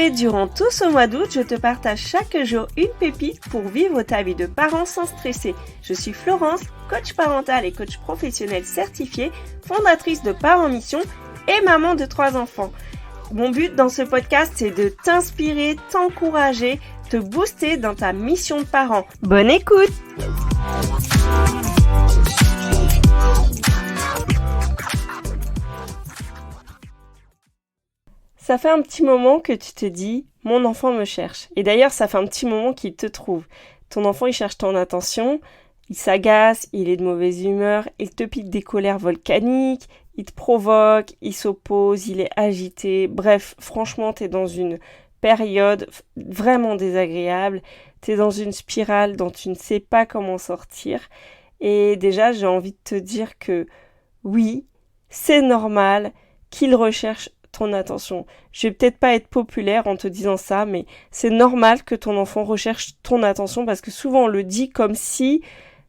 Et durant tout ce mois d'août, je te partage chaque jour une pépite pour vivre ta vie de parent sans stresser. Je suis Florence, coach parental et coach professionnel certifié, fondatrice de Parents Mission et maman de 3 enfants. Mon but dans ce podcast, c'est de t'inspirer, t'encourager, te booster dans ta mission de parent. Bonne écoute! Ça fait un petit moment que tu te dis « mon enfant me cherche ». Et d'ailleurs, ça fait un petit moment qu'il te trouve. Ton enfant, il cherche ton attention, il s'agace, il est de mauvaise humeur, il te pique des colères volcaniques, il te provoque, il s'oppose, il est agité. Bref, franchement, t'es dans une période vraiment désagréable. T'es dans une spirale dont tu ne sais pas comment sortir. Et déjà, j'ai envie de te dire que oui, c'est normal qu'il recherche ton attention. Je vais peut-être pas être populaire en te disant ça, mais c'est normal que ton enfant recherche ton attention parce que souvent on le dit comme si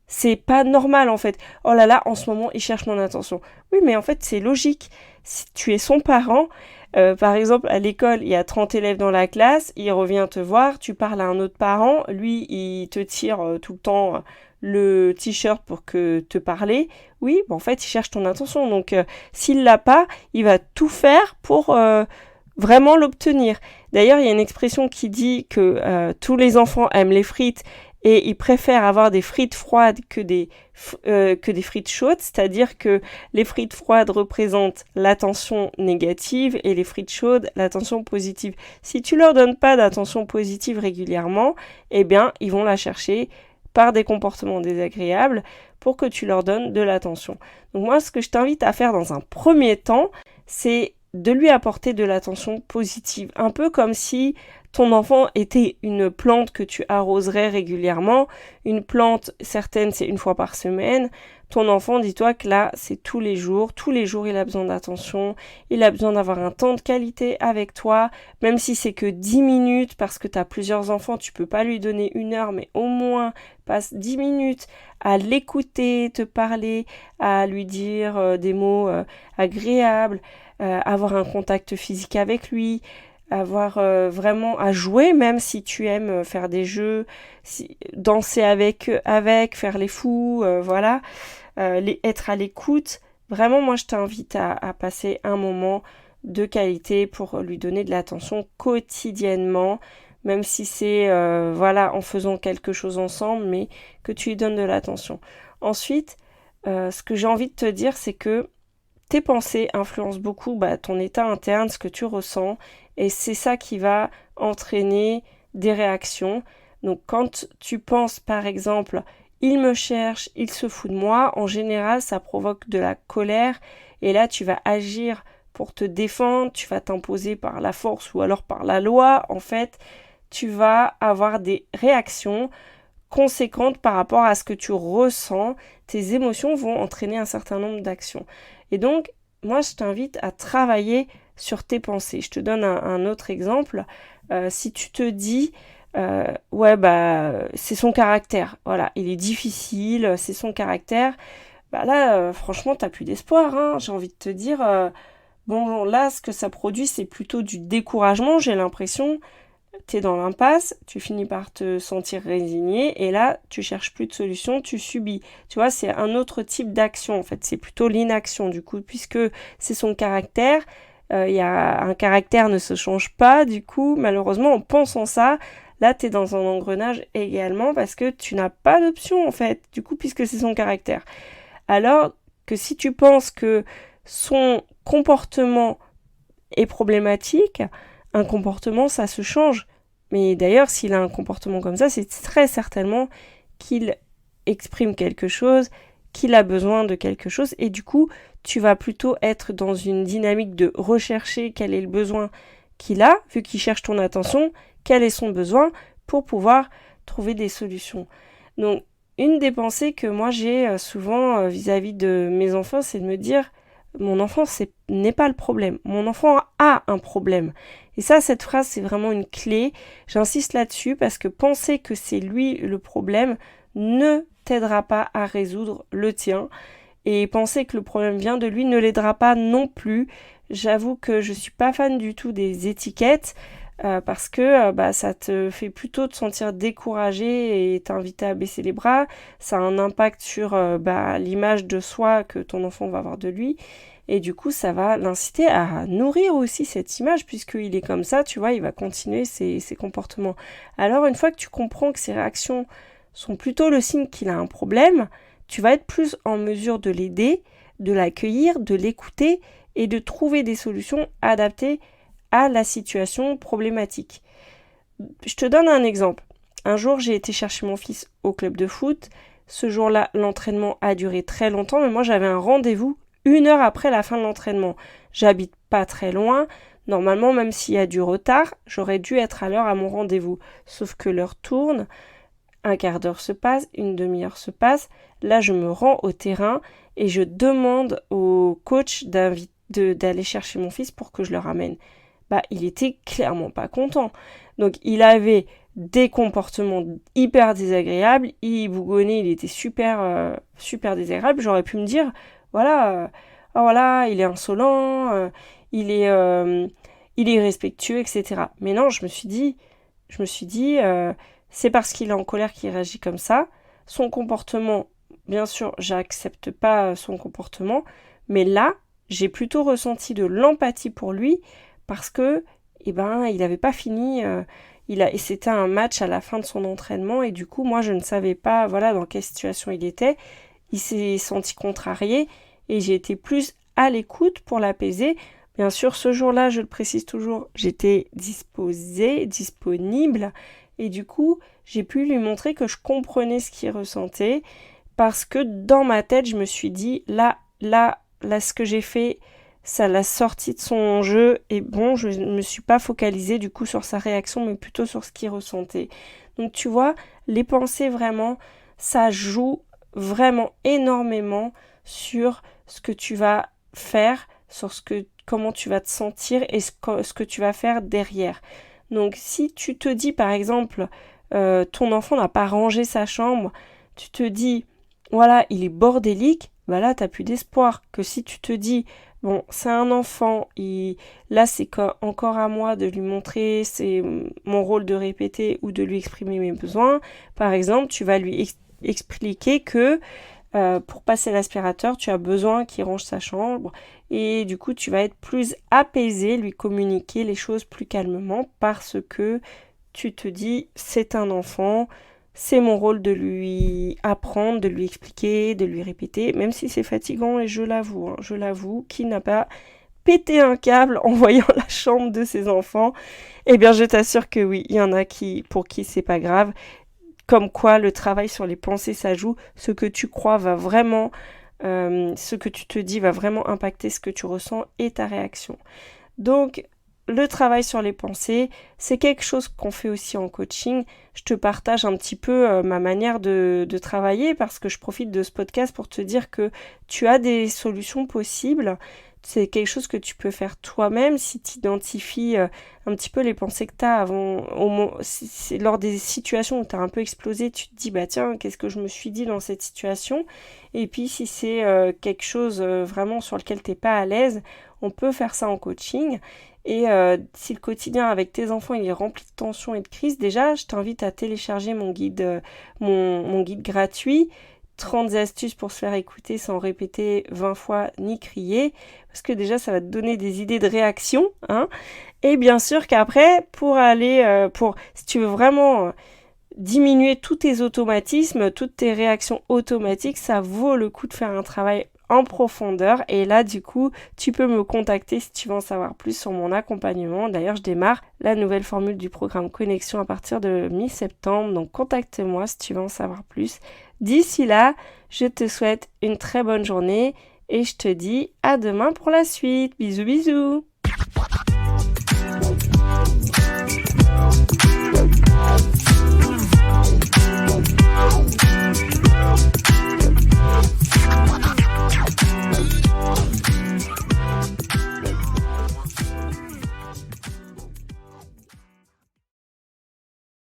c'est pas normal en fait. Oh là là, en ce moment il cherche mon attention. Oui, mais en fait c'est logique. Si tu es son parent, par exemple à l'école il y a 30 élèves dans la classe, il revient te voir, tu parles à un autre parent, lui il te tire tout le temps le t-shirt pour que te parler, oui, en fait, il cherche ton attention. Donc, s'il l'a pas, il va tout faire pour vraiment l'obtenir. D'ailleurs, il y a une expression qui dit que tous les enfants aiment les frites et ils préfèrent avoir des frites froides que des frites chaudes, c'est-à-dire que les frites froides représentent l'attention négative et les frites chaudes, l'attention positive. Si tu leur donnes pas d'attention positive régulièrement, eh bien, ils vont la chercher par des comportements désagréables pour que tu leur donnes de l'attention. Donc moi, ce que je t'invite à faire dans un premier temps, c'est de lui apporter de l'attention positive. Un peu comme si ton enfant était une plante que tu arroserais régulièrement. Une plante, certaine, c'est 1 fois par semaine. Ton enfant, dis-toi que là, c'est tous les jours. Tous les jours, il a besoin d'attention. Il a besoin d'avoir un temps de qualité avec toi. Même si c'est que 10 minutes, parce que tu as plusieurs enfants, tu peux pas lui donner 1 heure, mais au moins, passe 10 minutes à l'écouter, te parler, à lui dire des mots agréables, avoir un contact physique avec lui, avoir vraiment à jouer, même si tu aimes faire des jeux, danser avec, faire les fous, voilà, être à l'écoute. Vraiment, moi, je t'invite à passer un moment de qualité pour lui donner de l'attention quotidiennement, même si c'est en faisant quelque chose ensemble, mais que tu lui donnes de l'attention. Ensuite, ce que j'ai envie de te dire, c'est que tes pensées influencent beaucoup ton état interne, ce que tu ressens, et c'est ça qui va entraîner des réactions. Donc quand tu penses par exemple « il me cherche, il se fout de moi », en général ça provoque de la colère, et là tu vas agir pour te défendre, tu vas t'imposer par la force ou alors par la loi. En fait, tu vas avoir des réactions conséquentes par rapport à ce que tu ressens. Tes émotions vont entraîner un certain nombre d'actions. Et donc, moi, je t'invite à travailler sur tes pensées. Je te donne un autre exemple. Si tu te dis, c'est son caractère. Voilà, il est difficile, c'est son caractère. Là, franchement, t'as plus d'espoir. Hein. J'ai envie de te dire, là, ce que ça produit, c'est plutôt du découragement, j'ai l'impression. T'es dans l'impasse, tu finis par te sentir résigné et là, tu cherches plus de solution, tu subis. Tu vois, c'est un autre type d'action en fait, c'est plutôt l'inaction du coup, puisque c'est son caractère. Un caractère ne se change pas, du coup, malheureusement, en pensant ça, là, t'es dans un engrenage également parce que tu n'as pas d'option en fait, du coup, puisque c'est son caractère. Alors que si tu penses que son comportement est problématique, un comportement, ça se change. Mais d'ailleurs, s'il a un comportement comme ça, c'est très certainement qu'il exprime quelque chose, qu'il a besoin de quelque chose. Et du coup, tu vas plutôt être dans une dynamique de rechercher quel est le besoin qu'il a, vu qu'il cherche ton attention, quel est son besoin, pour pouvoir trouver des solutions. Donc, une des pensées que moi j'ai souvent vis-à-vis de mes enfants, c'est de me dire mon enfant n'est pas le problème. Mon enfant a un problème. Et ça, cette phrase, c'est vraiment une clé. J'insiste là-dessus parce que penser que c'est lui le problème ne t'aidera pas à résoudre le tien. Et penser que le problème vient de lui ne l'aidera pas non plus. J'avoue que je suis pas fan du tout des étiquettes. parce que ça te fait plutôt te sentir découragé et t'inviter à baisser les bras. Ça a un impact sur l'image de soi que ton enfant va avoir de lui. Et du coup, ça va l'inciter à nourrir aussi cette image, puisqu'il est comme ça, tu vois, il va continuer ses comportements. Alors, une fois que tu comprends que ses réactions sont plutôt le signe qu'il a un problème, tu vas être plus en mesure de l'aider, de l'accueillir, de l'écouter et de trouver des solutions adaptées à la situation problématique. Je te donne un exemple. Un jour, j'ai été chercher mon fils au club de foot. Ce jour-là, l'entraînement a duré très longtemps, mais moi, j'avais un rendez-vous 1 heure après la fin de l'entraînement. J'habite pas très loin. Normalement, même s'il y a du retard, j'aurais dû être à l'heure à mon rendez-vous. Sauf que l'heure tourne, un quart d'heure se passe, une demi-heure se passe. Là, je me rends au terrain et je demande au coach d'aller chercher mon fils pour que je le ramène. Il était clairement pas content. Donc, il avait des comportements hyper désagréables. Il bougonnait, il était super désagréable. J'aurais pu me dire, voilà, il est insolent, il est irrespectueux, etc. Mais non, je me suis dit, c'est parce qu'il est en colère qu'il réagit comme ça. Son comportement, bien sûr, j'accepte pas son comportement, mais là, j'ai plutôt ressenti de l'empathie pour lui parce que, il n'avait pas fini. Et c'était un match à la fin de son entraînement et du coup, moi, je ne savais pas, dans quelle situation il était. Il s'est senti contrarié et j'ai été plus à l'écoute pour l'apaiser. Bien sûr, ce jour-là, je le précise toujours, j'étais disponible et du coup, j'ai pu lui montrer que je comprenais ce qu'il ressentait parce que dans ma tête, je me suis dit, là, ce que j'ai fait, ça l'a sorti de son jeu et bon, je ne me suis pas focalisée du coup sur sa réaction, mais plutôt sur ce qu'il ressentait. Donc tu vois, les pensées vraiment, ça joue vraiment énormément sur ce que tu vas faire, sur comment tu vas te sentir et ce que tu vas faire derrière. Donc si tu te dis par exemple, ton enfant n'a pas rangé sa chambre, tu te dis, voilà, il est bordélique, là t'as plus d'espoir. Que si tu te dis, bon, c'est un enfant, là c'est encore à moi de lui montrer, c'est mon rôle de répéter ou de lui exprimer mes besoins. Par exemple, tu vas lui expliquer que pour passer l'aspirateur, tu as besoin qu'il range sa chambre et du coup tu vas être plus apaisé, lui communiquer les choses plus calmement parce que tu te dis c'est un enfant, c'est mon rôle de lui apprendre, de lui expliquer, de lui répéter, même si c'est fatigant et je l'avoue, qui n'a pas pété un câble en voyant la chambre de ses enfants, eh bien je t'assure que oui, il y en a pour qui c'est pas grave. Comme quoi le travail sur les pensées, ça joue. Ce que tu crois va vraiment, ce que tu te dis va vraiment impacter ce que tu ressens et ta réaction. Donc, le travail sur les pensées, c'est quelque chose qu'on fait aussi en coaching. Je te partage un petit peu ma manière de travailler parce que je profite de ce podcast pour te dire que tu as des solutions possibles. C'est quelque chose que tu peux faire toi-même si tu identifies un petit peu les pensées que tu as lors des situations où tu as un peu explosé, tu te dis tiens, qu'est-ce que je me suis dit dans cette situation? Et puis si c'est quelque chose vraiment sur lequel tu n'es pas à l'aise, on peut faire ça en coaching. Et si le quotidien avec tes enfants il est rempli de tensions et de crises, déjà je t'invite à télécharger mon guide gratuit 30 astuces pour se faire écouter sans répéter 20 fois ni crier, parce que déjà ça va te donner des idées de réaction, et bien sûr qu'après si tu veux vraiment diminuer tous tes automatismes, toutes tes réactions automatiques, ça vaut le coup de faire un travail en profondeur et là du coup tu peux me contacter si tu veux en savoir plus sur mon accompagnement. D'ailleurs je démarre la nouvelle formule du programme Connexion à partir de mi-septembre, donc contacte-moi si tu veux en savoir plus. D'ici là, je te souhaite une très bonne journée et je te dis à demain pour la suite. Bisous bisous.